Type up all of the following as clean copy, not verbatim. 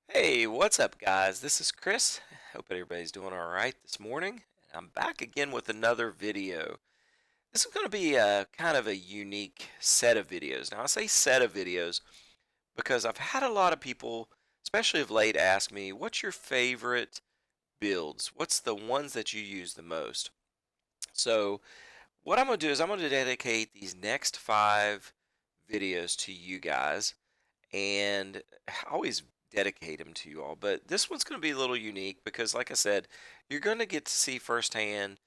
Hey, what's up, guys? This is Chris. Hope everybody's doing all right this morning. I'm back again with another video. This is going to be a kind of a unique set of videos. Now, I say set of videos because I've had a lot of people, especially of late, ask me, what's your favorite builds? What's the ones that you use the most? So, what I'm going to do is I'm going to dedicate these next 5 videos to you guys and I always dedicate them to you all. But this one's going to be a little unique because, like I said, you're going to get to see firsthand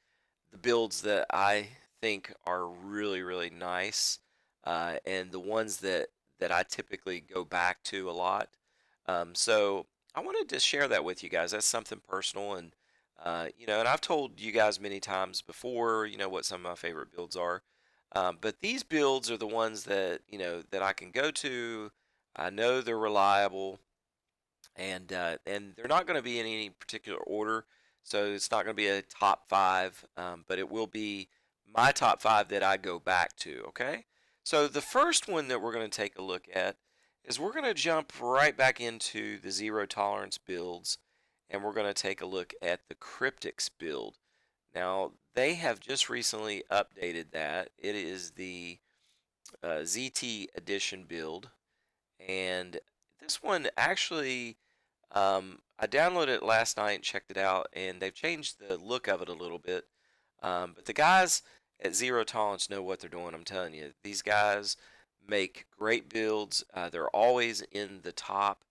the builds that I think are really, really nice, and the ones that I typically go back to a lot. So I wanted to share that with you guys. That's something personal, and and I've told you guys many times before, what some of my favorite builds are. But these builds are the ones that that I can go to. I know they're reliable, and they're not going to be in any particular order. So it's not going to be a top 5, but it will be my top 5 that I go back to. Okay. So the first one that we're going to take a look at is we're going to jump right back into the zero tolerance builds, and we're going to take a look at the Kryptikz build. Now they have just recently updated that. It is the ZT edition build, and this one actually, I downloaded it last night and checked it out, and they've changed the look of it a little bit. But the guys at Zero Tolerance know what they're doing. I'm telling you, these guys make great builds. They're always in the top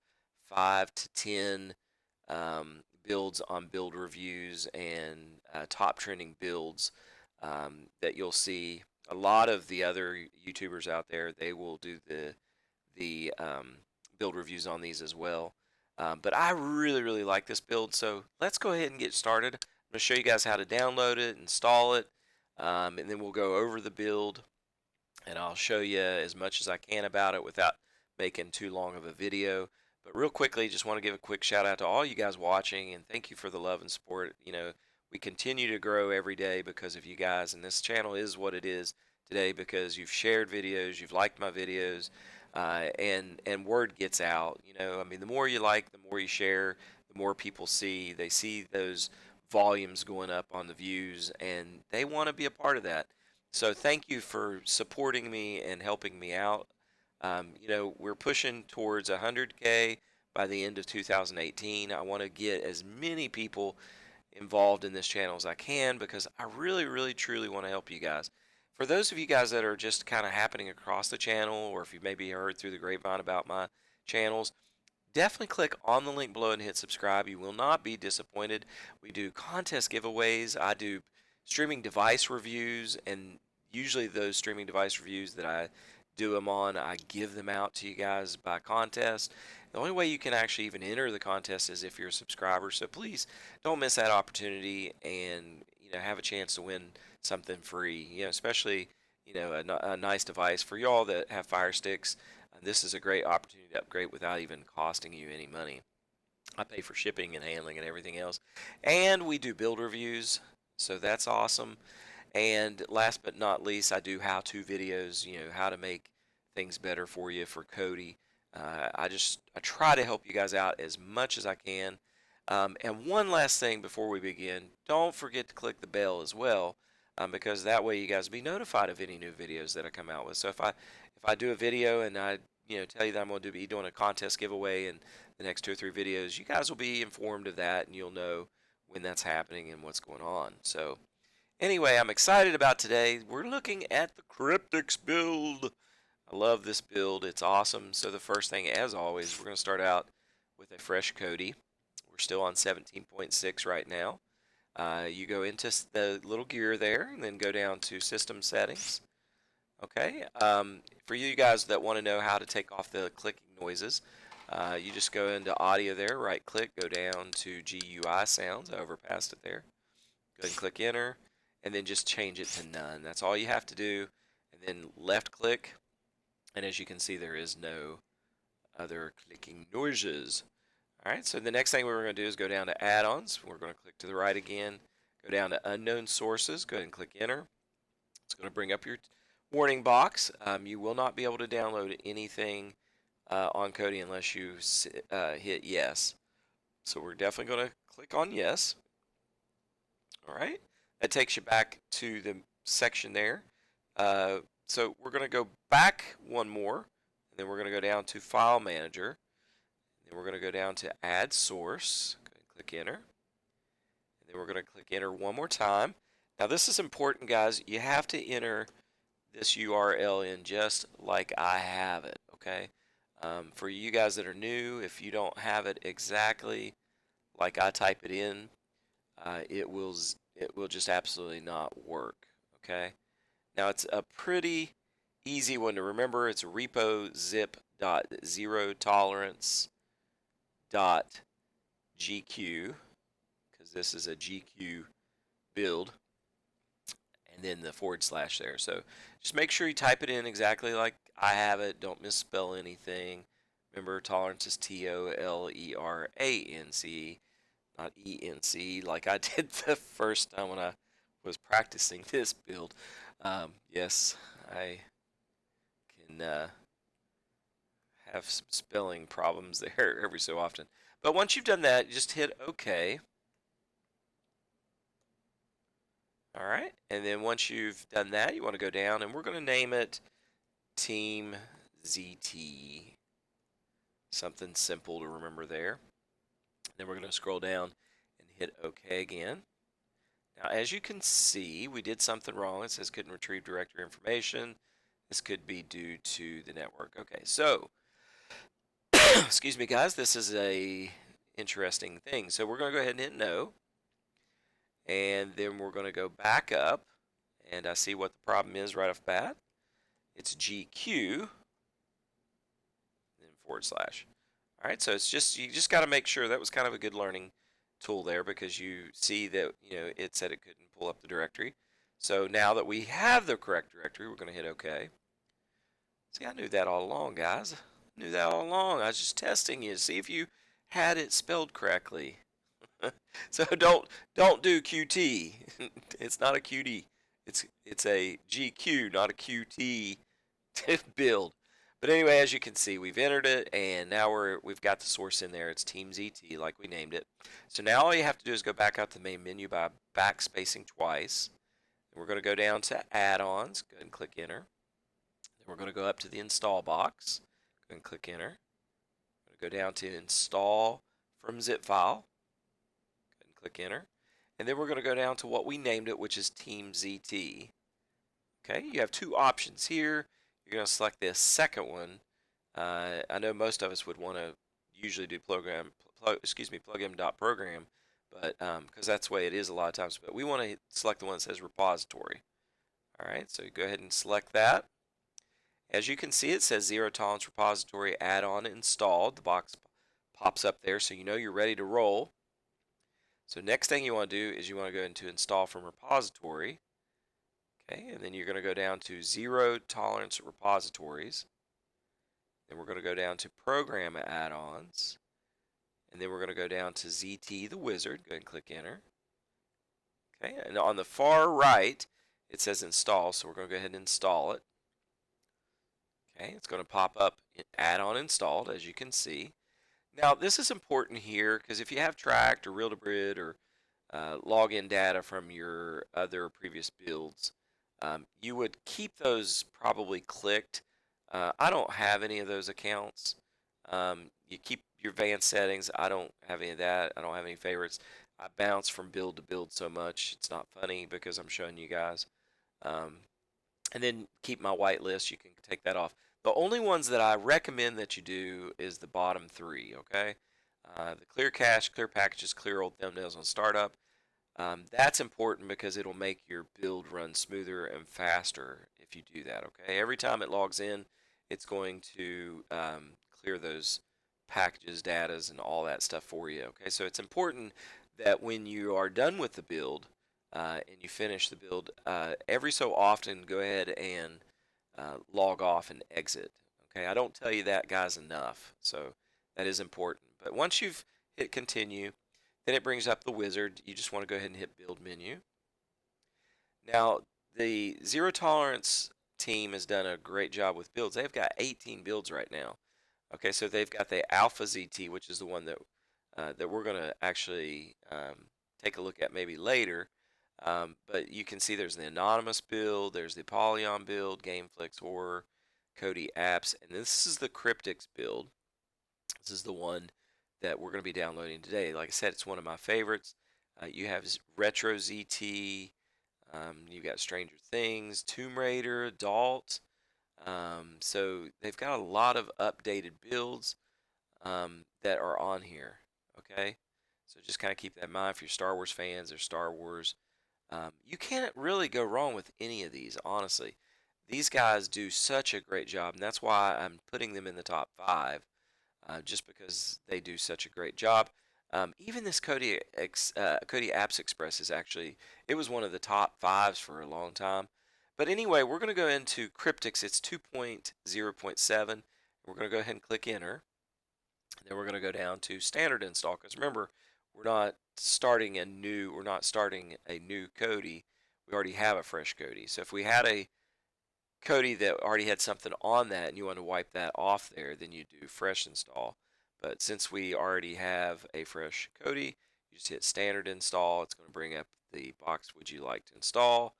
5 to 10 builds on build reviews and top trending builds that you'll see. A lot of the other YouTubers out there, they will do the build reviews on these as well. But I really, really like this build, so let's go ahead and get started. I'm going to show you guys how to download it, install it, and then we'll go over the build, and I'll show you as much as I can about it without making too long of a video. But real quickly, just want to give a quick shout out to all you guys watching, and thank you for the love and support. We continue to grow every day because of you guys, and this channel is what it is today because you've shared videos, you've liked my videos, and word gets out. I mean, the more you like, the more you share, the more people see. They see those volumes going up on the views, and they want to be a part of that. So thank you for supporting me and helping me out. We're pushing towards 100K by the end of 2018. I want to get as many people involved in this channel as I can because I really, really, truly want to help you guys. For those of you guys that are just kind of happening across the channel, or if you maybe heard through the grapevine about my channels, definitely click on the link below and hit subscribe. You will not be disappointed. We do contest giveaways. I do streaming device reviews, and usually those streaming device reviews that I do them on, I give them out to you guys by contest. The only way you can actually even enter the contest is if you're a subscriber. So please don't miss that opportunity and have a chance to win something free. Especially a nice device for y'all that have Fire Sticks. This is a great opportunity to upgrade without even costing you any money. I pay for shipping and handling and everything else. And we do build reviews, so that's awesome. And last but not least, I do how-to videos, how to make things better for you for Cody. I try to help you guys out as much as I can. And one last thing before we begin, don't forget to click the bell as well, because that way you guys will be notified of any new videos that I come out with. So if I do a video and I tell you that I'm going to be doing a contest giveaway in the next 2 or 3 videos, you guys will be informed of that and you'll know when that's happening and what's going on. So anyway, I'm excited about today. We're looking at the Kryptikz build. I love this build. It's awesome. So the first thing, as always, we're going to start out with a fresh Cody. We're still on 17.6 right now. You go into the little gear there and then go down to system settings. Okay. For you guys that want to know how to take off the clicking noises, you just go into audio there, right click, go down to GUI sounds. I overpassed it there. Go ahead and click enter, and then just change it to none. That's all you have to do. And then left click, and as you can see, there is no other clicking noises. All right, so the next thing we're going to do is go down to add-ons. We're going to click to the right again, go down to unknown sources, go ahead and click enter. It's going to bring up your warning box. You will not be able to download anything on Kodi unless you hit yes. So we're definitely going to click on yes. All right. That takes you back to the section there. So we're going to go back one more, and then we're going to go down to File Manager. Then we're going to go down to Add Source. Go ahead and click Enter. And then we're going to click Enter one more time. Now this is important, guys. You have to enter this URL in just like I have it, okay? For you guys that are new, if you don't have it exactly like I type it in, it will just absolutely not work, okay? Now it's a pretty easy one to remember. It's repo zip.zerotolerance.gq, because this is a GQ build, and then the / there. So just make sure you type it in exactly like I have it. Don't misspell anything. Remember, tolerance is TOLERANCE, not ENC, like I did the first time when I was practicing this build. Yes, I can have some spelling problems there every so often. But once you've done that, just hit OK. All right, and then once you've done that, you want to go down, and we're going to name it Team ZT. Something simple to remember there. Then we're going to scroll down and hit OK again. Now, as you can see, we did something wrong. It says couldn't retrieve directory information. This could be due to the network. Okay, so, excuse me, guys, this is a interesting thing. So we're going to go ahead and hit no. And then we're going to go back up, and I see what the problem is right off the bat. It's GQ, then / All right, so it's just, you just got to make sure. That was kind of a good learning tool there, because you see that, it said it couldn't pull up the directory. So now that we have the correct directory, we're going to hit OK. See, I knew that all along, guys. I knew that all along. I was just testing you to see if you had it spelled correctly. So don't do QT. It's not a QD. It's a GQ, not a QT build. But anyway, as you can see, we've entered it, and now we've got the source in there. It's Team ZT, like we named it. So now all you have to do is go back out to the main menu by backspacing twice. And we're going to go down to Add-Ons. Go ahead and click Enter. Then we're going to go up to the Install box. Go ahead and click Enter. We're going to go down to Install from Zip File. Click Enter. And then we're going to go down to what we named it, which is Team ZT. Okay, you have two options here. You're going to select the second one. I know most of us would want to usually do plugin.program, but because that's the way it is a lot of times. But we want to select the one that says repository. All right, so you go ahead and select that. As you can see, it says Zero Tolerance Repository Add-on installed. The box pops up there, so you know you're ready to roll. So next thing you want to do is you want to go into Install from Repository. Okay, and then you're going to go down to Zero Tolerance Repositories. Then we're going to go down to Program Add-ons. And then we're going to go down to ZT the Wizard. Go ahead and click Enter. Okay, and on the far right, it says Install, so we're going to go ahead and install it. Okay, it's going to pop up Add-on installed, as you can see. Now, this is important here because if you have tracked or reel-to-brid or login data from your other previous builds, you would keep those probably clicked. I don't have any of those accounts. You keep your advanced settings. I don't have any of that. I don't have any favorites. I bounce from build to build so much. It's not funny because I'm showing you guys. And then keep my whitelist. You can take that off. The only ones that I recommend that you do is the bottom three, okay? The clear cache, clear packages, clear old thumbnails on startup. That's important because it'll make your build run smoother and faster if you do that, okay? Every time it logs in, it's going to clear those packages, datas, and all that stuff for you, okay? So it's important that when you are done with the build and you finish the build, every so often go ahead and log off and exit. Okay, I don't tell you that, guys, enough, so that is important. But once you've hit continue, then it brings up the wizard. You just want to go ahead and hit build menu. Now, the Zero Tolerance team has done a great job with builds. They've got 18 builds right now. Okay, so they've got the Alpha ZT, which is the one that we're going to actually take a look at maybe later. But you can see there's the anonymous build, there's the Apollyon build, Gameflix Horror, Kodi Apps, and this is the Kryptikz build. This is the one that we're going to be downloading today. Like I said, it's one of my favorites. You have Retro ZT, you've got Stranger Things, Tomb Raider, Adult. So they've got a lot of updated builds that are on here. Okay, so just kind of keep that in mind if you're Star Wars fans or Star Wars. You can't really go wrong with any of these, honestly. These guys do such a great job, and that's why I'm putting them in the top 5, just because they do such a great job. Even this Kodi Apps Express is actually, it was one of the top 5s for a long time. But anyway, we're going to go into Kryptikz. It's 2.0.7. We're going to go ahead and click enter. Then we're going to go down to standard install, because remember, we're not starting a new Kodi. We already have a fresh Kodi. So if we had a Kodi that already had something on that and you want to wipe that off there, then you do fresh install. But since we already have a fresh Kodi, you just hit standard install. It's going to bring up the box, would you like to install?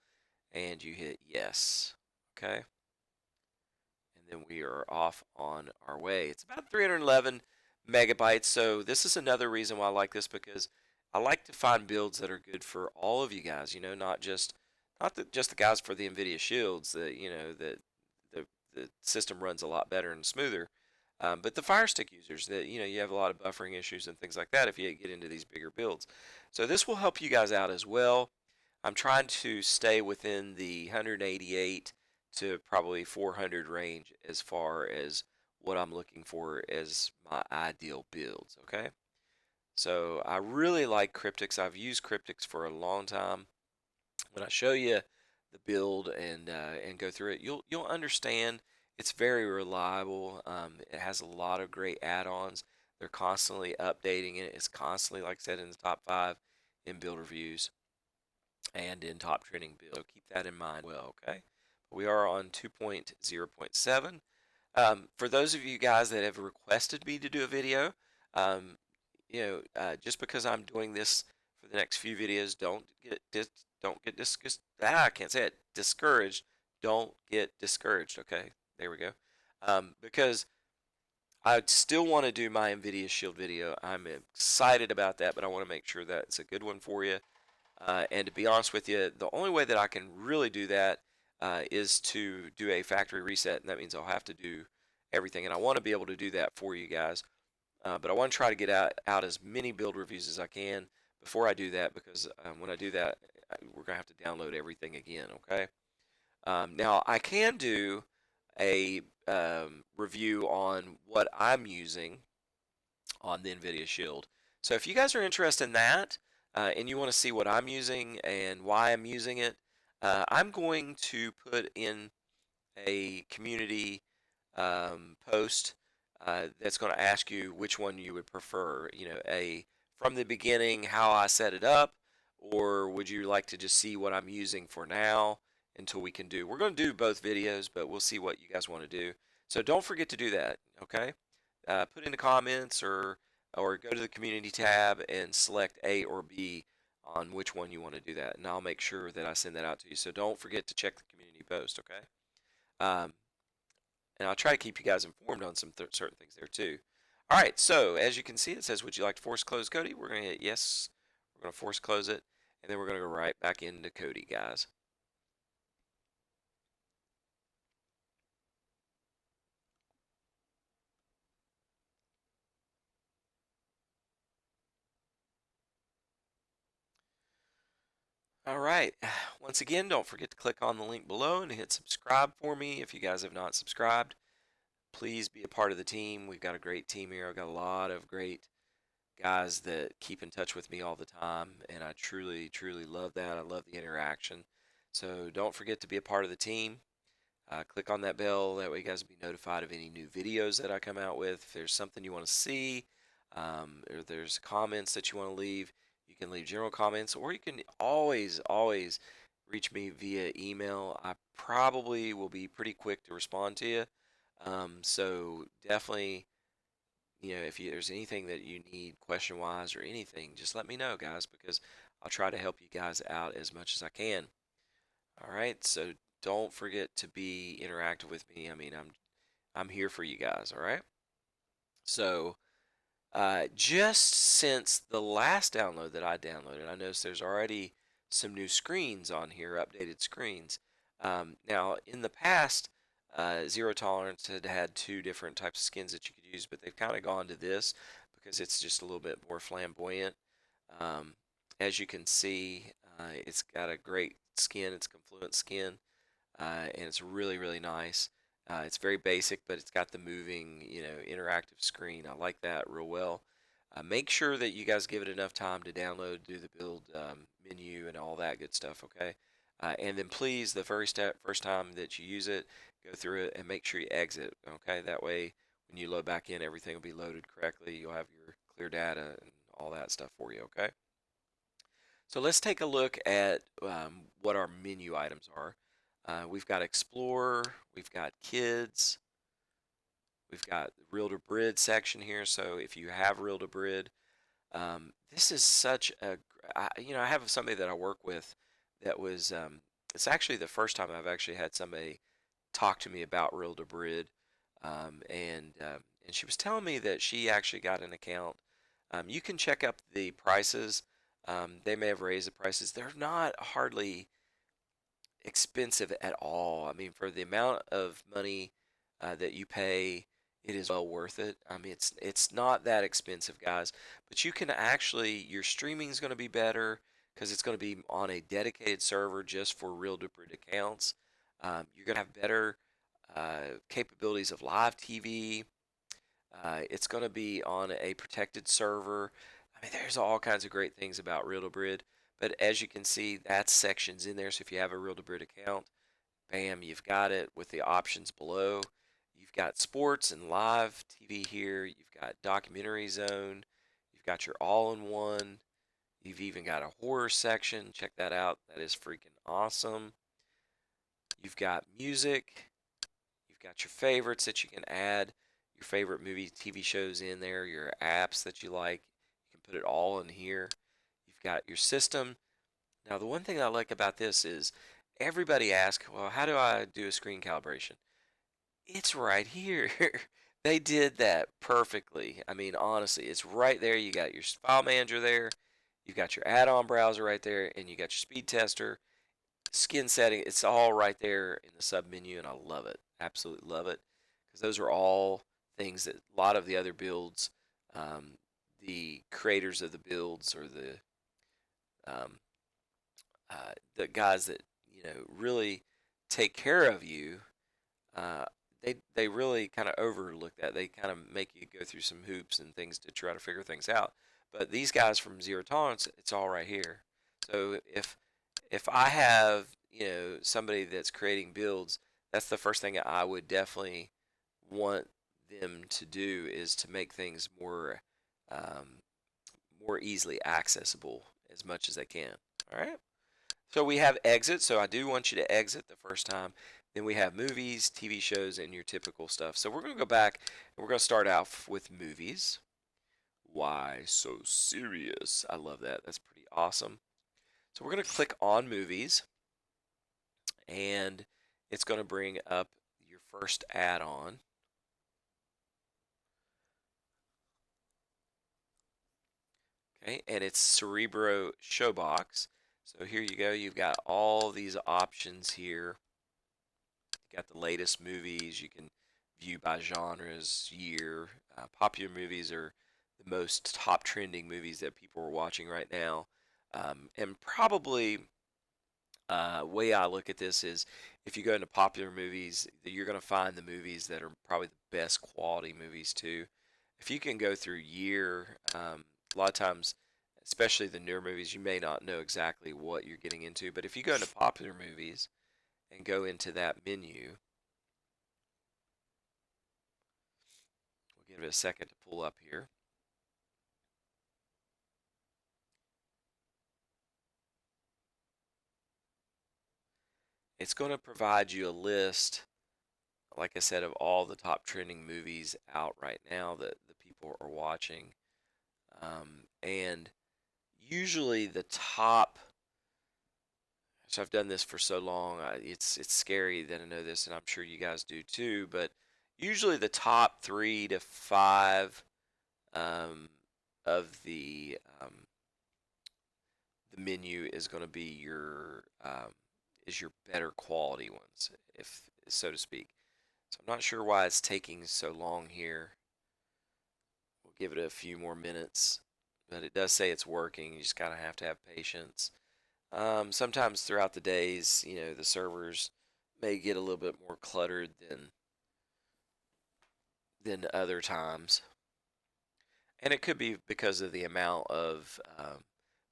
And you hit yes. Okay. And then we are off on our way. It's about 311 megabytes. So this is another reason why I like this, because I like to find builds that are good for all of you guys, not just the guys for the NVIDIA Shields, that the system runs a lot better and smoother. But the Fire Stick users, that you have a lot of buffering issues and things like that if you get into these bigger builds. So this will help you guys out as well. I'm trying to stay within the 188 to probably 400 range as far as what I'm looking for as my ideal builds. Okay, so I really like Kryptikz. I've used Kryptikz for a long time. When I show you the build and go through it, you'll understand it's very reliable. It has a lot of great add-ons. They're constantly updating it. It's constantly, like I said, in the top 5 in build reviews and in top trending builds. So keep that in mind. Well, okay. We are on 2.0.7. For those of you guys that have requested me to do a video, just because I'm doing this for the next few videos, don't get I can't say it. Discouraged. Don't get discouraged. Okay, there we go. Because I still want to do my NVIDIA Shield video. I'm excited about that, but I want to make sure that it's a good one for you. And to be honest with you, the only way that I can really do that is to do a factory reset, and that means I'll have to do everything. And I want to be able to do that for you guys. But I want to try to get out as many build reviews as I can before I do that, because when I do that, we're going to have to download everything again, okay? Now, I can do a review on what I'm using on the NVIDIA Shield. So if you guys are interested in that, and you want to see what I'm using and why I'm using it, I'm going to put in a community post that's going to ask you which one you would prefer. From the beginning, how I set it up, or would you like to just see what I'm using for now until we can do? We're going to do both videos, but we'll see what you guys want to do. So don't forget to do that, okay? Put in the comments or go to the community tab and select A or B on which one you want to do that, and I'll make sure that I send that out to you. So don't forget to check the community post, okay? And I'll try to keep you guys informed on some certain things there too. All right, so as you can see, it says, would you like to force close Kodi? We're going to hit yes. We're going to force close it, and then we're going to go right back into Kodi, guys. All right, once again, don't forget to click on the link below and hit subscribe for me if you guys have not subscribed. Please be a part of the team. We've got a great team here. I've got a lot of great guys that keep in touch with me all the time, and I truly, truly love that. I love the interaction. So don't forget to be a part of the team. Click on that bell. That way you guys will be notified of any new videos that I come out with. If there's something you want to see, or there's comments that you want to leave, you can leave general comments, or you can always, always reach me via email. I probably will be pretty quick to respond to you. So definitely if there's anything that you need question-wise or anything, just let me know, guys, because I'll try to help you guys out as much as I can. All right, so don't forget to be interactive with me. I mean, I'm here for you guys. All right. So just since the last download that I downloaded, I noticed there's already some new screens on here, updated screens. Now, in the past, Zero Tolerance had two different types of skins that you could use, but they've kind of gone to this because it's just a little bit more flamboyant. Um, as you can see, it's got a great skin. It's Confluent skin, and it's really, really nice. It's very basic, but it's got the moving, interactive screen. I like that real well. Make sure that you guys give it enough time to download, do the build menu, and all that good stuff. Okay, and then please, the first time that you use it, go through it and make sure you exit. Okay, that way when you load back in, everything will be loaded correctly. You'll have your clear data and all that stuff for you. Okay. So let's take a look at what our menu items are. We've got Explorer, we've got Kids, we've got Reel to Brid section here. So if you have Reel to Brid, this is such I have somebody that I work with that was, it's actually the first time I've actually had somebody talk to me about Reel to Brid, and she was telling me that she actually got an account. You can check up the prices. They may have raised the prices. They're not hardly expensive at all. I mean, for the amount of money that you pay, it is well worth it. I mean, it's not that expensive, guys. But you can actually, your streaming is going to be better because it's going to be on a dedicated server just for Real Duprid accounts. You're going to have better capabilities of live TV. It's going to be on a protected server. I mean, there's all kinds of great things about Real to Brid. But as you can see, that section's in there. So if you have a Real to Brid account, bam, you've got it with the options below. You've got sports and live TV here. You've got documentary zone. You've got your all-in-one. You've even got a horror section. Check that out. That is freaking awesome. You've got music. You've got your favorites that you can add, your favorite movie, TV shows in there, your apps that you like. You can put it all in here. You've got your system. Now, the one thing I like about this is everybody asks, well, how do I do a screen calibration? It's right here. They did that perfectly. I mean, honestly, it's right there. You got your file manager there. You've got your add-on browser right there, and you got your speed tester, skin setting. It's all right there in the sub menu, and I love it. Absolutely love it, because those are all things that a lot of the other builds, the creators of the builds, or um, the guys that really take care of you, uh, they really kind of overlook that. They kind of make you go through some hoops and things to try to figure things out. But these guys from Zero Tolerance, it's all right here. So if I have somebody that's creating builds, that's the first thing I would definitely want them to do, is to make things um, more easily accessible as much as they can. All right. So we have exit. So I do want you to exit the first time. Then we have movies, TV shows, and your typical stuff. So we're going to go back and we're going to start out with movies. Why so serious? I love that. That's pretty awesome. So we're going to click on movies, and it's going to bring up your first add-on. Okay, and it's Cerebro Showbox. So here you go. You've got all these options here. You got the latest movies. You can view by genres, year. Popular movies are the most top trending movies that people are watching right now. And probably way I look at this is, if you go into popular movies, you're going to find the movies that are probably the best quality movies too. If you can go through year, a lot of times, especially the newer movies, you may not know exactly what you're getting into. But if you go into popular movies and go into that menu, we'll give it a second to pull up here. It's going to provide you a list, like I said, of all the top trending movies out right now that the people are watching. And usually the top, so I've done this for so long, it's scary that I know this, and I'm sure you guys do too, but usually the top 3 to 5 of the menu is going to be your better quality ones, if so to speak. So I'm not sure why it's taking so long here. We'll give it a few more minutes, but it does say it's working. You just kind of have to have patience. Sometimes throughout the days, the servers may get a little bit more cluttered than other times, and it could be because of the amount of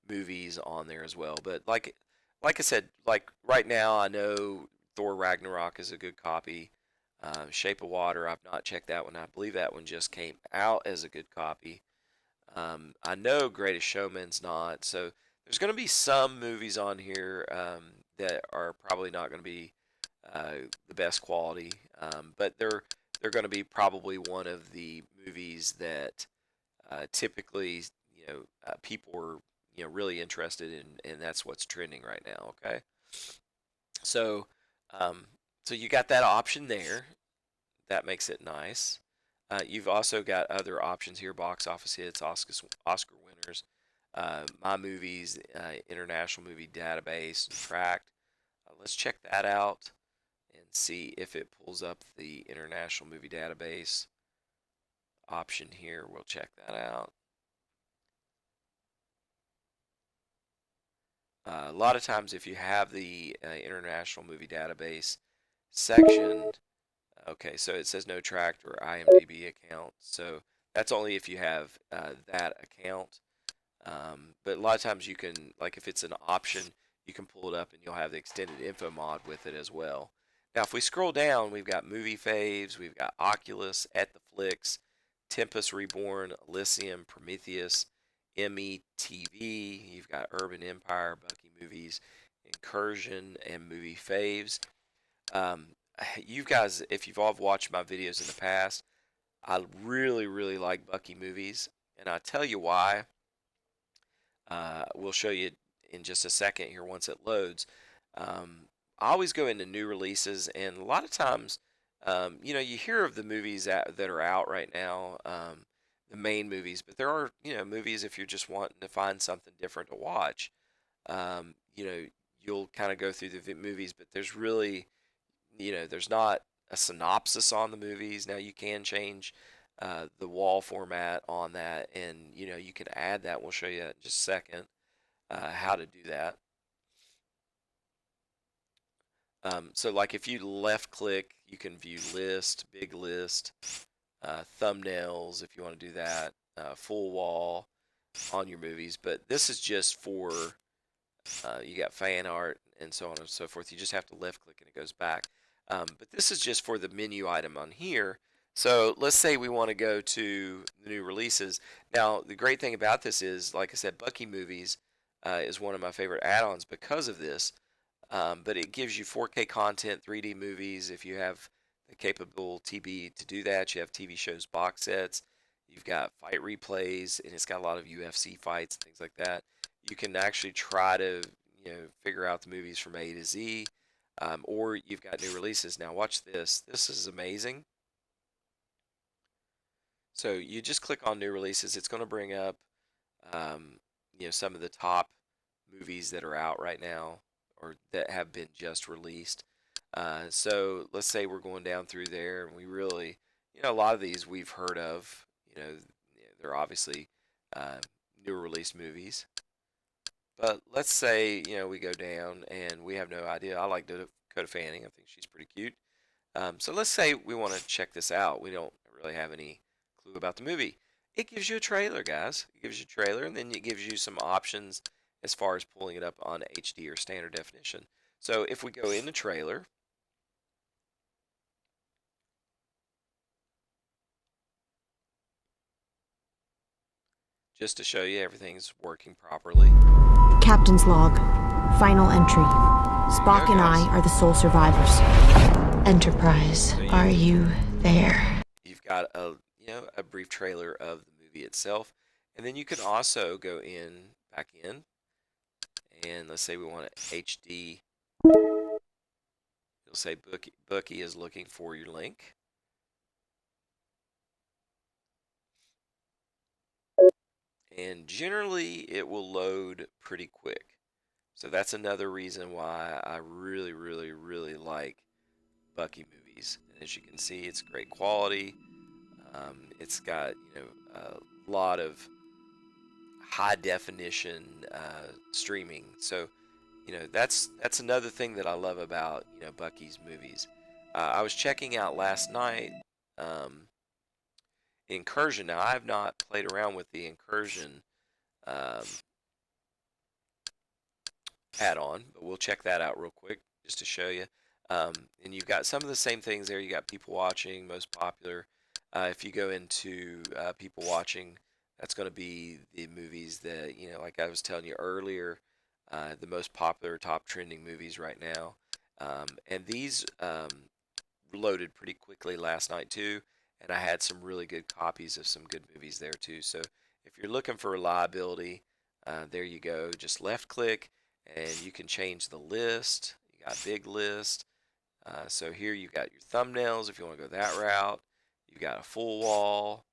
movies on there as well. But like I said, like right now, I know Thor Ragnarok is a good copy. Shape of Water, I've not checked that one. I believe that one just came out as a good copy. I know Greatest Showman's not. So there's going to be some movies on here that are probably not going to be the best quality, but they're going to be probably one of the movies that typically people are really interested in, and that's what's trending right now. Okay, so so you got that option there. That makes it nice. You've also got other options here: box office hits, Oscar winners, my movies, international movie database, tracked. Let's check that out and see if it pulls up the international movie database option here. We'll check that out. A lot of times if you have the international movie database section, okay, so it says no tracked or IMDb account, so that's only if you have that account. But a lot of times you can, like if it's an option, you can pull it up and you'll have the extended info mod with it as well. Now if we scroll down, we've got movie faves, we've got Oculus, At the Flicks, Tempest Reborn, Elysium, Prometheus, METV, you've got Urban Empire, Bucky Movies, Incursion, and Movie Faves. You guys, if you've all watched my videos in the past, I really, really like Bucky Movies, and I'll tell you why. We'll show you in just a second here once it loads. I always go into new releases, and a lot of times, you hear of the movies that are out right now, the main movies, but there are, movies if you're just wanting to find something different to watch. You'll kind of go through the movies, but there's really, there's not a synopsis on the movies. Now you can change the wall format on that, and you can add that. We'll show you that in just a second how to do that. So like if you left click, you can view list, big list, thumbnails if you want to do that, full wall on your movies. But this is just for you got fan art and so on and so forth. You just have to left click and it goes back. But this is just for the menu item on here. So let's say we want to go to the new releases. Now the great thing about this is, like I said, Bucky Movies is one of my favorite add-ons because of this. But it gives you 4K content, 3D movies. If you have the capable TV to do that, you have TV shows, box sets. You've got fight replays, and it's got a lot of UFC fights and things like that. You can actually try to figure out the movies from A to Z, or you've got new releases. Now watch this. This is amazing. So you just click on new releases. It's going to bring up some of the top movies that are out right now, or that have been just released. So let's say we're going down through there, and we really, a lot of these we've heard of. They're obviously newer released movies. But let's say, we go down and we have no idea. I like Dakota Fanning. I think she's pretty cute. So let's say we want to check this out. We don't really have any clue about the movie. It gives you a trailer, guys. It gives you a trailer, and then it gives you some options as far as pulling it up on HD or standard definition. So if we go in the trailer, just to show you everything's working properly. Captain's log. Final entry. Spock and I are the sole survivors. Enterprise, are you there? You've got a a brief trailer of the movie itself. And then you can also go back in, and let's say we want it HD. You'll say Bookie is looking for your link. And generally it will load pretty quick. So that's another reason why I really, really, really like Bucky movies. And as you can see, it's great quality. It's got a lot of high definition streaming. So that's another thing that I love about Bucky's movies. I was checking out last night Incursion. Now I have not played around with the Incursion um, add-on, but we'll check that out real quick just to show you. And you've got some of the same things there. You got people watching, most popular. If you go into people watching, that's going to be the movies that, like I was telling you earlier, the most popular, top trending movies right now. And these loaded pretty quickly last night too. And I had some really good copies of some good movies there too. So if you're looking for reliability, there you go. Just left click and you can change the list. You got big list. So here you got your thumbnails if you want to go that route. You got a full wall.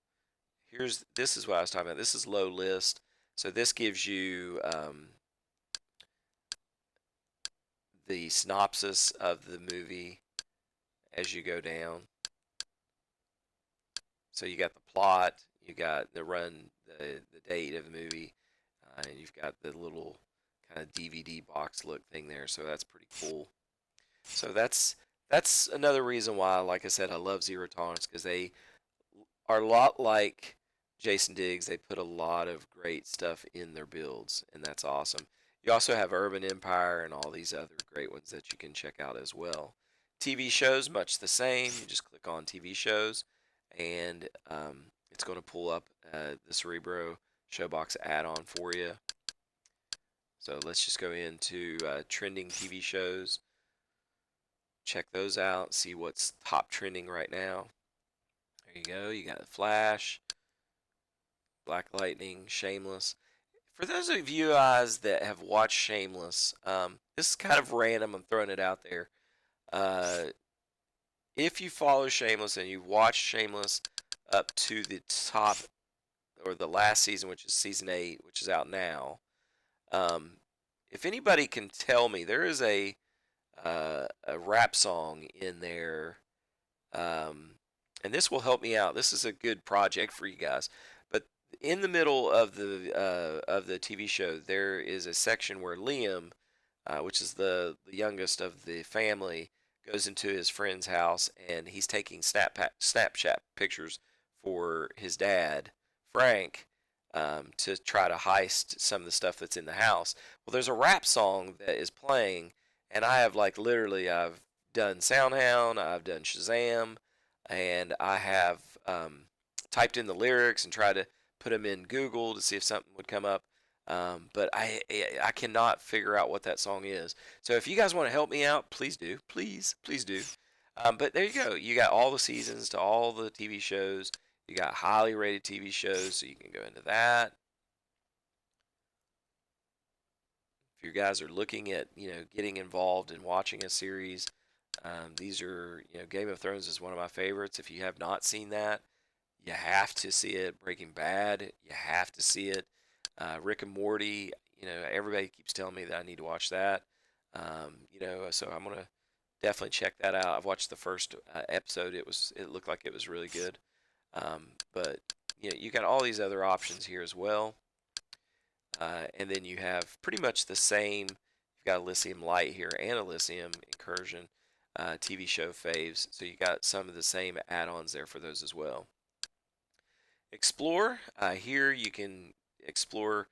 This is what I was talking about. This is low list. So this gives you the synopsis of the movie as you go down. So you got the plot, you got the date of the movie, and you've got the little kind of DVD box look thing there. So that's pretty cool. So that's another reason why, like I said, I love Zero Tolerance, because they are a lot like Jason Diggs. They put a lot of great stuff in their builds, and that's awesome. You also have Urban Empire and all these other great ones that you can check out as well. TV shows, much the same. You just click on TV shows, and it's going to pull up the Cerebro Showbox add-on for you. So let's just go into trending TV shows. Check those out, see what's top trending right now. There you go. You got The Flash, Black Lightning, Shameless. For those of you guys that have watched Shameless, this is kind of random. I'm throwing it out there. If you follow Shameless and you've watched Shameless up to the top, or the last season, which is season 8, which is out now, if anybody can tell me, there is a rap song in there, and this will help me out. This is a good project for you guys. But in the middle of the TV show, there is a section where Liam, which is the youngest of the family, goes into his friend's house, and he's taking Snapchat pictures for his dad, Frank, to try to heist some of the stuff that's in the house. Well, there's a rap song that is playing, and I have literally, I've done SoundHound, I've done Shazam, and I have typed in the lyrics and tried to put them in Google to see if something would come up. But I cannot figure out what that song is. So if you guys want to help me out, please do. Please do. But there you go. You got all the seasons to all the TV shows. You got highly rated TV shows, so you can go into that. If you guys are looking at, getting involved in watching a series, these are, Game of Thrones is one of my favorites. If you have not seen that, you have to see it. Breaking Bad, you have to see it. Rick and Morty, everybody keeps telling me that I need to watch that. So I'm gonna definitely check that out. I've watched the first episode. It looked like it was really good. But you got all these other options here as well. And then you have pretty much the same. You've got Elysium Light here and Elysium Incursion TV show faves. So you got some of the same add-ons there for those as well. Explore. Here you can explore.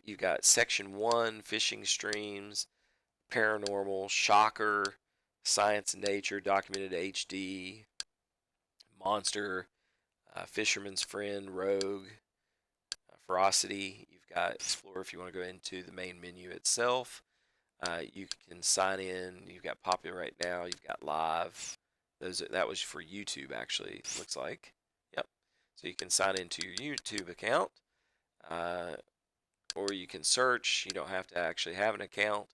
You've got section 1, fishing streams, paranormal, shocker, science and nature, documented HD, monster, fisherman's friend, rogue, ferocity. You've got explore if you want to go into the main menu itself. You can sign in. You've got popular right now. You've got live. That was for YouTube actually. Looks like. So you can sign into your YouTube account, or you can search. You don't have to actually have an account.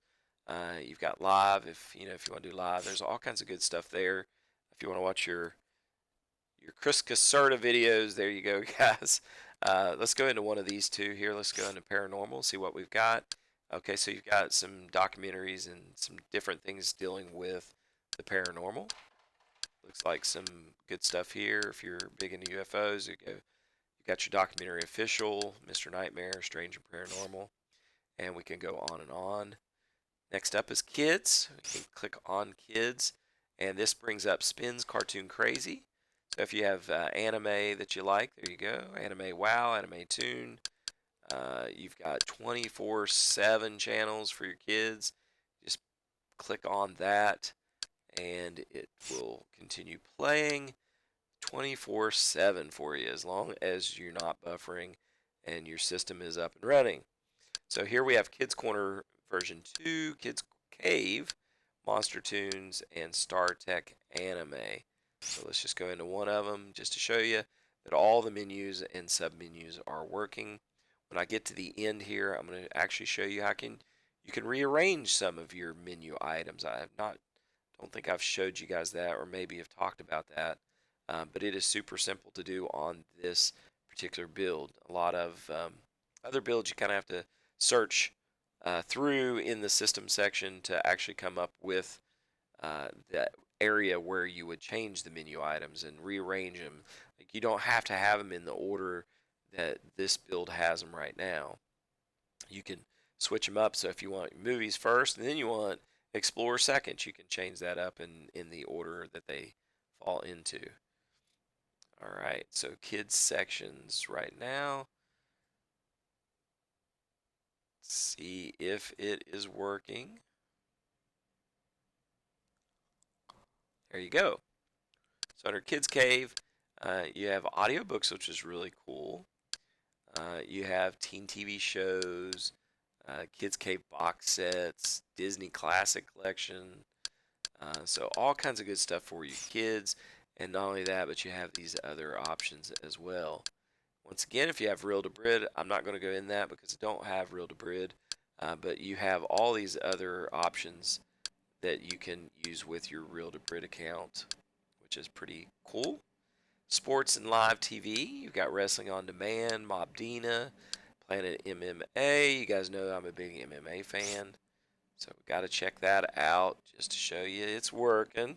You've got live if you want to do live. There's all kinds of good stuff there. If you want to watch your Chris Caserta videos, there you go, guys. Let's go into one of these two here. Let's go into paranormal, see what we've got. Okay, so you've got some documentaries and some different things dealing with the paranormal. Looks like some good stuff here. If you're big into UFOs, you got your documentary Official, Mr. Nightmare, Strange and Paranormal, and we can go on and on. Next up is Kids. We can click on Kids, and this brings up Spin's Cartoon Crazy. So if you have anime that you like, there you go. Anime Wow, Anime Toon. You've got 24/7 channels for your kids. Just click on that, and it will continue playing 24/7 for you as long as you're not buffering and your system is up and running. So here we have Kids Corner version 2, Kids Cave, Monster Tunes, and Star Trek Anime. So let's just go into one of them just to show you that all the menus and sub-menus are working. When I get to the end here, I'm going to actually show you how you can rearrange some of your menu items. Don't think I've showed you guys that, or maybe have talked about that, but it is super simple to do on this particular build. A lot of other builds you kind of have to search through in the system section to actually come up with the area where you would change the menu items and rearrange them. Like, you don't have to have them in the order that this build has them right now. You can switch them up, so if you want movies first and then you want Explore second, you can change that up in the order that they fall into. Alright, so kids sections right now. Let's see if it is working. There you go. So under Kids Cave, you have audiobooks, which is really cool. You have teen TV shows, Kids Cave box sets, Disney Classic Collection. So all kinds of good stuff for you kids. And not only that, but you have these other options as well. Once again, if you have Reel to Brid, I'm not going to go in that because I don't have Reel to Brid. But you have all these other options that you can use with your Reel to Brid account, which is pretty cool. Sports and live TV, you've got Wrestling on Demand, Mob Dina, Planet MMA. You guys know I'm a big MMA fan, so we got to check that out just to show you it's working.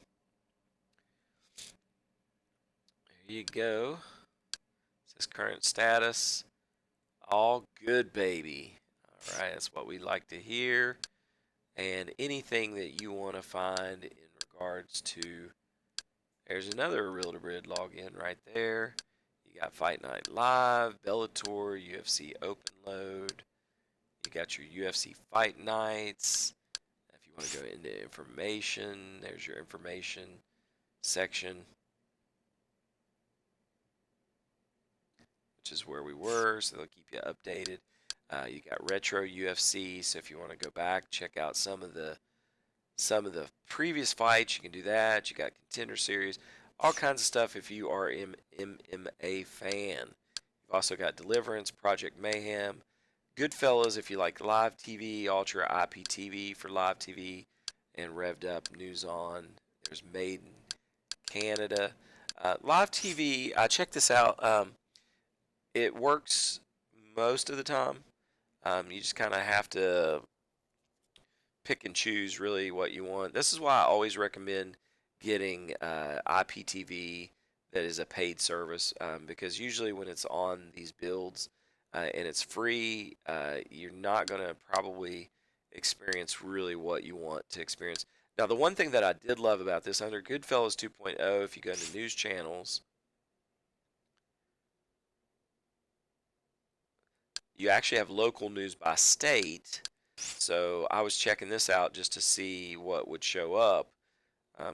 There you go. It says current status. All good, baby. All right, that's what we like to hear. And anything that you want to find in regards to, there's another Reel to Brid login right there. You got Fight Night Live, Bellator, UFC Open Load. You got your UFC Fight Nights. If you want to go into information, there's your information section, which is where we were, so they'll keep you updated. You got Retro UFC, so if you want to go back, check out some of the previous fights, you can do that. You got Contender Series, all kinds of stuff if you are an MMA fan. You've also got Deliverance, Project Mayhem, Goodfellas if you like live TV, Ultra IPTV for live TV, and Revved Up News On. There's Made in Canada. Live TV, check this out. It works most of the time. You just kind of have to pick and choose really what you want. This is why I always recommend getting IPTV that is a paid service, because usually when it's on these builds and it's free, you're not going to probably experience really what you want to experience. Now, the one thing that I did love about this, under Goodfellas 2.0, if you go into news channels, you actually have local news by state. So I was checking this out just to see what would show up,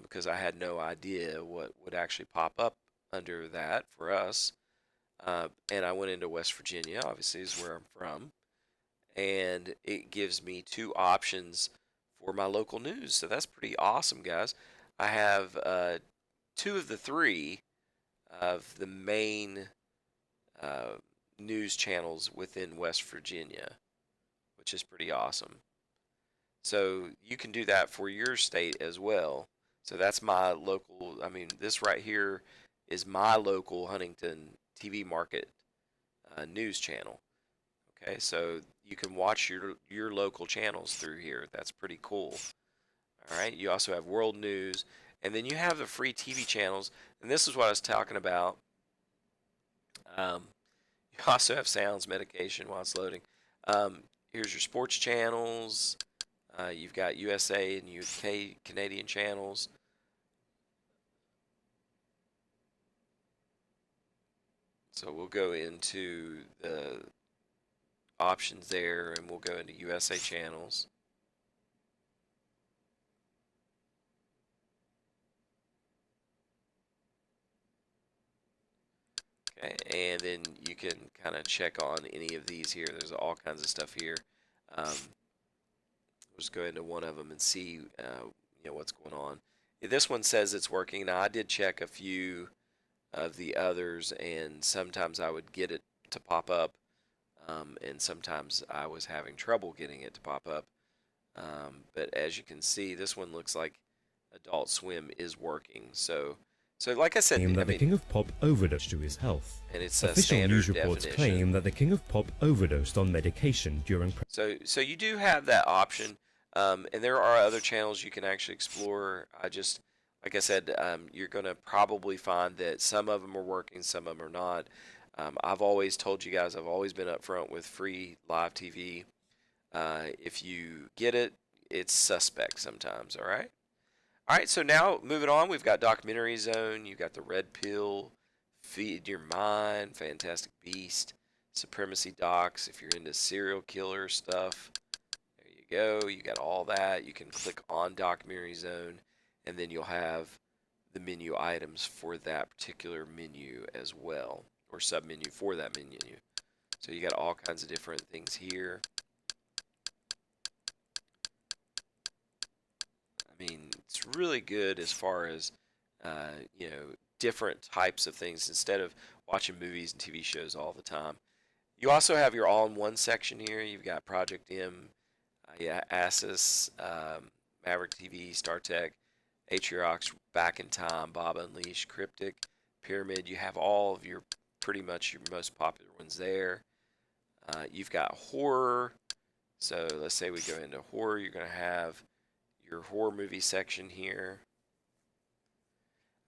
because I had no idea what would actually pop up under that for us. And I went into West Virginia, obviously is where I'm from, and it gives me two options for my local news. So that's pretty awesome, guys. I have two of the three of the main uh, news channels within West Virginia, which is pretty awesome. So you can do that for your state as well. So that's my local, I mean, this right here is my local Huntington TV market news channel. Okay, so you can watch your local channels through here. That's pretty cool. All right, you also have world news, and then you have the free TV channels. And this is what I was talking about. Um, you also have sounds medication while it's loading. Here's your sports channels. You've got USA and UK Canadian channels. So we'll go into the options there, and we'll go into USA channels. Okay, and then you can kind of check on any of these here. There's all kinds of stuff here. We'll just go into one of them and see what's going on. This one says it's working. Now I did check a few of the others, and sometimes I would get it to pop up, and sometimes I was having trouble getting it to pop up. But as you can see, this one looks like Adult Swim is working. So like I said, claim that the King of Pop overdosed to his health. and it's a Official standard news reports definition. claim that the King of Pop overdosed on medication during. So you do have that option, and there are other channels you can actually explore. Like I said, you're going to probably find that some of them are working, some of them are not. I've always told you guys, I've always been upfront with free live TV. If you get it, it's suspect sometimes, all right? All right, so now moving on, we've got Documentary Zone, you've got the Red Pill, Feed Your Mind, Fantastic Beast, Supremacy Docs, if you're into serial killer stuff. There you go, you got all that. You can click on Documentary Zone, and then you'll have the menu items for that particular menu as well, or sub-menu for that menu. So you got all kinds of different things here. I mean, it's really good as far as, different types of things instead of watching movies and TV shows all the time. You also have your all-in-one section here. You've got Project M, Asus, Maverick TV, StarTech, Atriox, Back in Time, Bob Unleashed, Kryptikz, Pyramid. You have all of your, pretty much your most popular ones there. You've got horror. So let's say we go into horror. You're going to have your horror movie section here.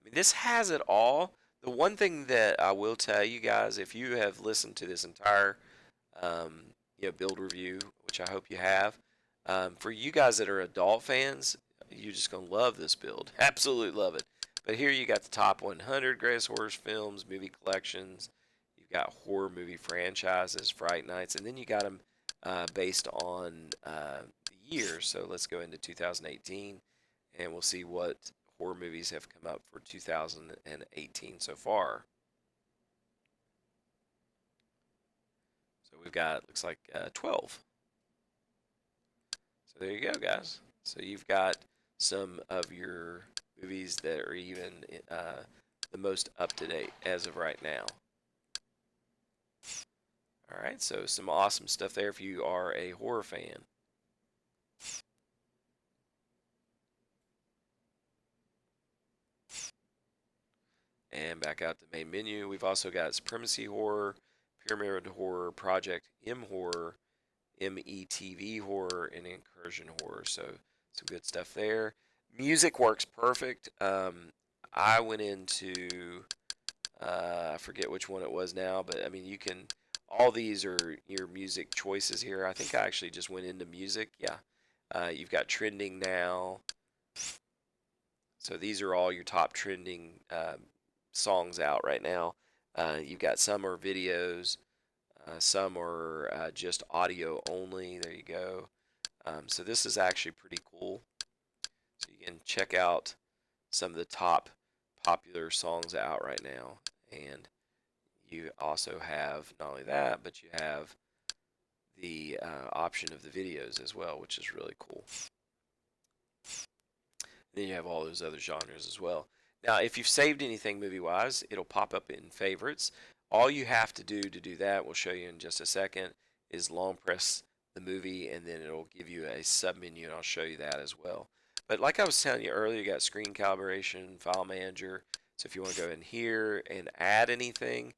I mean, this has it all. The one thing that I will tell you guys, if you have listened to this entire build review, which I hope you have, for you guys that are adult fans, you're just going to love this build. Absolutely love it. But here you got the top 100 greatest horror films, movie collections. You've got horror movie franchises, Fright Nights, and then you got them based on the year. So let's go into 2018, and we'll see what horror movies have come up for 2018 so far. So we've got, looks like 12. So there you go, guys. So you've got some of your movies that are even the most up to date as of right now. All right, so some awesome stuff there if you are a horror fan. And back out to the main menu, we've also got Supremacy Horror, Pyramid Horror, Project M Horror, METV Horror, and Incursion Horror. So some good stuff there. Music works perfect. I went into, I forget which one it was now, but I mean, you can, all these are your music choices here. I think I actually just went into music. Yeah. You've got trending now. So these are all your top trending songs out right now. You've got some are videos, some are just audio only. There you go. So this is actually pretty cool. So you can check out some of the top popular songs out right now. And you also have not only that, but you have the option of the videos as well, which is really cool. Then you have all those other genres as well. Now, if you've saved anything movie-wise, it'll pop up in favorites, all you have to do that, we'll show you in just a second, is long press the movie, and then it'll give you a submenu, and I'll show you that as well. But like I was telling you earlier, you got screen calibration, file manager. So if you want to go in here and add anything,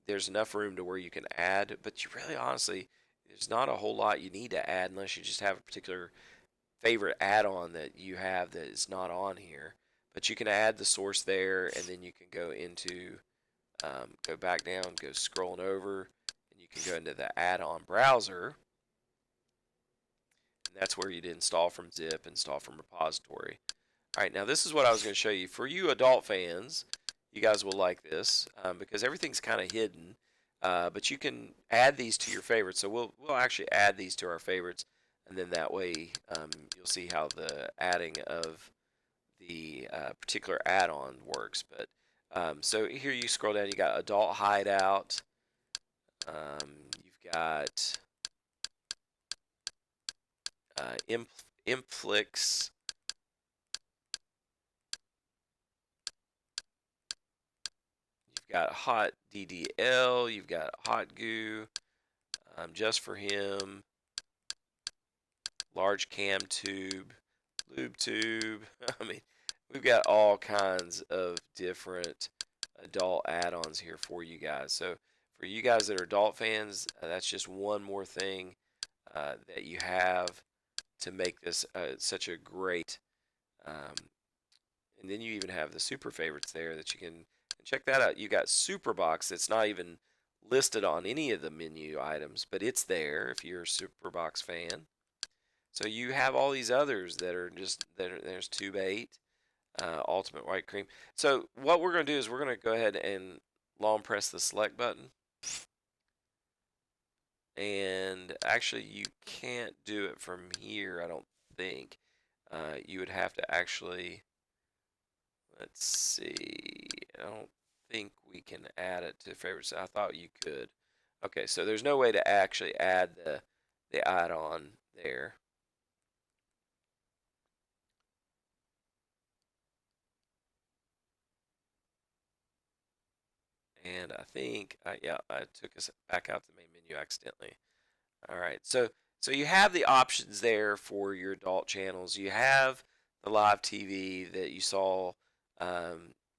there's enough room to where you can add, but you really honestly, there's not a whole lot you need to add unless you just have a particular favorite add-on that you have that is not on here. But you can add the source there, and then you can go into, go back down, go scrolling over, and you can go into the add-on browser. And that's where you'd install from zip, install from repository. All right, now this is what I was going to show you. For you adult fans, you guys will like this because everything's kind of hidden. But you can add these to your favorites. So we'll actually add these to our favorites, and then that way you'll see how the adding of the particular add-on works. But so here you scroll down, you got Adult Hideout. You've got Inflix. You've got Hot DDL. You've got Hot Goo. Just for him. Large cam tube. Lube tube. I mean, we've got all kinds of different adult add-ons here for you guys. So for you guys that are adult fans, that's just one more thing that you have to make this such a great. And then you even have the super favorites there that you can check that out. You got Superbox that's not even listed on any of the menu items, but it's there if you're a Superbox fan. So you have all these others that are just there's Tube 8, Ultimate White Cream. So what we're going to do is we're going to go ahead and long press the select button. And actually you can't do it from here, I don't think. You would have to actually, let's see, I don't think we can add it to favorites. I thought you could. Okay, so there's no way to actually add the add-on there. And I think, yeah, I took us back out the main menu accidentally. All right, so you have the options there for your adult channels. You have the live TV that you saw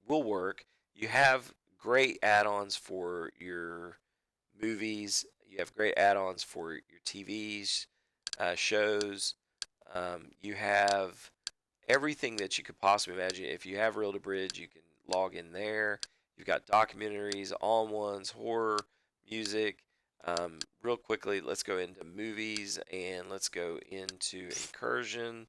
will work. You have great add-ons for your movies. You have great add-ons for your TVs, shows. You have everything that you could possibly imagine. If you have Reel to Bridge, you can log in there. You've got documentaries, all-in-ones, horror, music. Real quickly, let's go into movies and let's go into Incursion.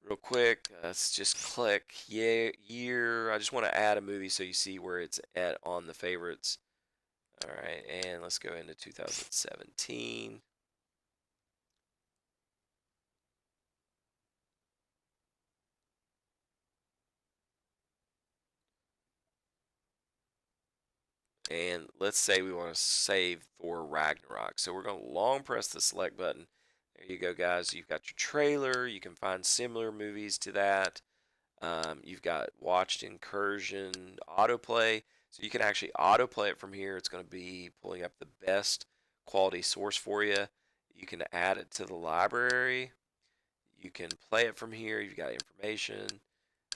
Real quick, let's just click year. I just want to add a movie so you see where it's at on the favorites. All right, and let's go into 2017. And let's say we want to save Thor Ragnarok. So we're going to long press the select button. There you go, guys. You've got your trailer. You can find similar movies to that. You've got watched Incursion autoplay. So you can actually autoplay it from here. It's going to be pulling up the best quality source for you. You can add it to the library. You can play it from here. You've got information.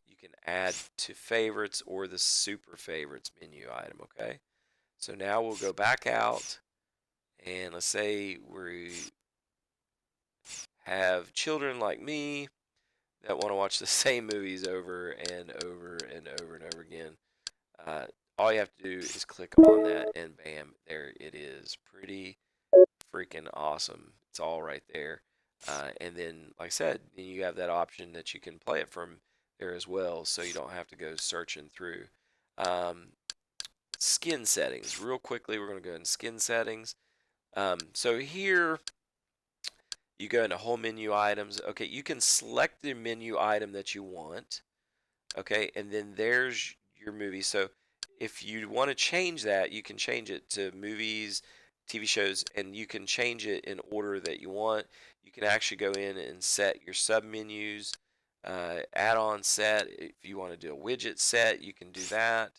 You can add to favorites or the super favorites menu item, okay? So now we'll go back out, and let's say we have children like me that want to watch the same movies over and over and over and over again. All you have to do is click on that, and bam, there it is. Pretty freaking awesome. It's all right there. And then, like I said, then you have that option that you can play it from there as well, so you don't have to go searching through. Skin settings. Real quickly, we're going to go in skin settings. So here, you go into whole menu items. Okay, you can select the menu item that you want. Okay, and then there's your movie. So if you want to change that, you can change it to movies, TV shows, and you can change it in order that you want. You can actually go in and set your submenus, add-on set. If you want to do a widget set, you can do that.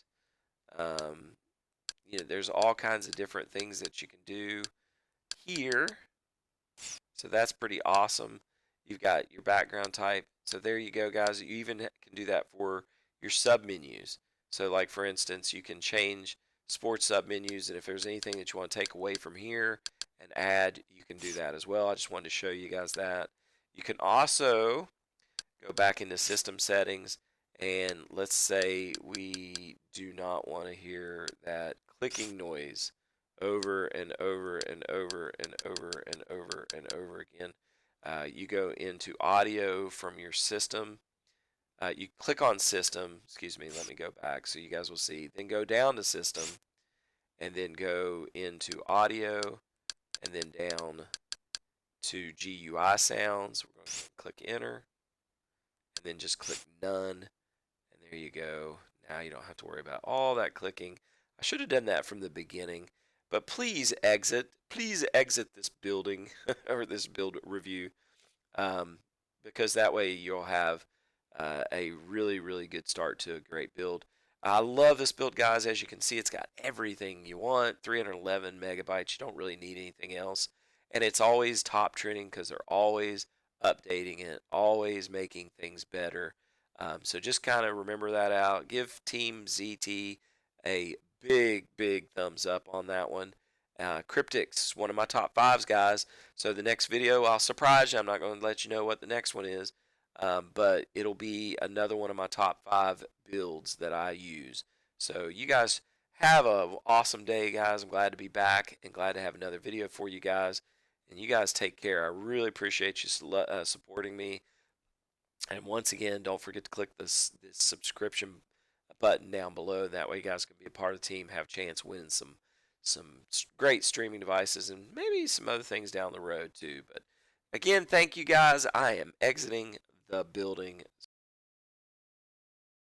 there's all kinds of different things that you can do here. So that's pretty awesome. You've got your background type. So there you go, guys. You even can do that for your submenus. So like for instance, you can change sports submenus, and if there's anything that you want to take away from here and add, you can do that as well. I just wanted to show you guys that. You can also go back into system settings, and let's say we do not want to hear that clicking noise over and over and over and over and over and over again. You go into audio from your system. You click on system, excuse me, let me go back so you guys will see. Then go down to system, and then go into audio, and then down to GUI sounds. We're going to click enter, and then just click none, and there you go. Now you don't have to worry about all that clicking. I should have done that from the beginning, but please exit this building or this build review, because that way you'll have a really good start to a great build. I love this build, guys. As you can see, it's got everything you want. 311 megabytes. You don't really need anything else, and it's always top trending because they're always updating it, always making things better. So just kind of remember that out. Give Team ZT a big thumbs up on that one. Kryptikz is one of my top 5s, guys. So the next video, I'll surprise you. I'm not going to let you know what the next one is, but it'll be another one of my top 5 builds that I use. So you guys have an awesome day, guys. I'm glad to be back and glad to have another video for you guys. And you guys take care. I really appreciate you supporting me. And once again, don't forget to click this subscription button down below. That way you guys can be a part of the team, have a chance winning some great streaming devices, and maybe some other things down the road too. But again, thank you guys. I am exiting the building.